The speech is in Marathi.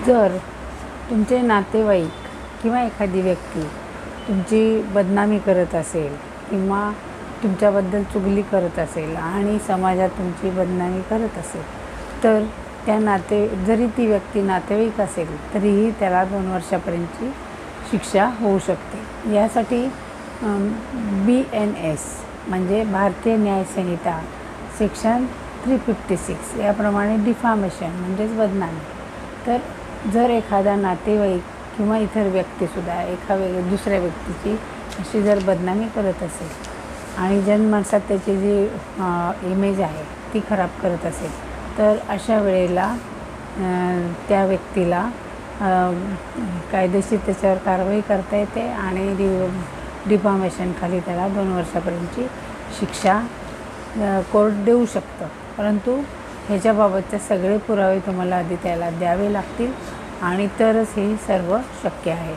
जर तुमचे नातेवाईक किंवा एखादी व्यक्ती तुमची बदनामी करत असेल किंवा तुमच्याबद्दल चुगली करत असेल आणि समाजात तुमची बदनामी करत असेल, तर जरी ती व्यक्ती नातेवाईक असेल तरीही त्याला 2 वर्षापर्यंतची शिक्षा होऊ शकते. यासाठी BNS म्हणजे भारतीय न्याय संहिता सेक्शन 356 याप्रमाणे डिफामेशन म्हणजेच बदनामी. तर जर एखादा नातेवाईक किंवा इतर व्यक्तीसुद्धा दुसऱ्या व्यक्तीची अशी जर बदनामी करत असेल आणि जनमानसात त्याची जी इमेज आहे ती खराब करत असेल, तर अशा वेळेला त्या व्यक्तीला कायदेशीर त्याच्यावर कारवाई करता येते आणि डिफामेशनखाली त्याला 2 वर्षापर्यंतची शिक्षा कोर्ट देऊ शकतं. परंतु ह्याच्याबाबतचे सगळे पुरावे तुम्हाला आधी त्याला द्यावे लागतील आणि तरच हे सर्व शक्य आहे.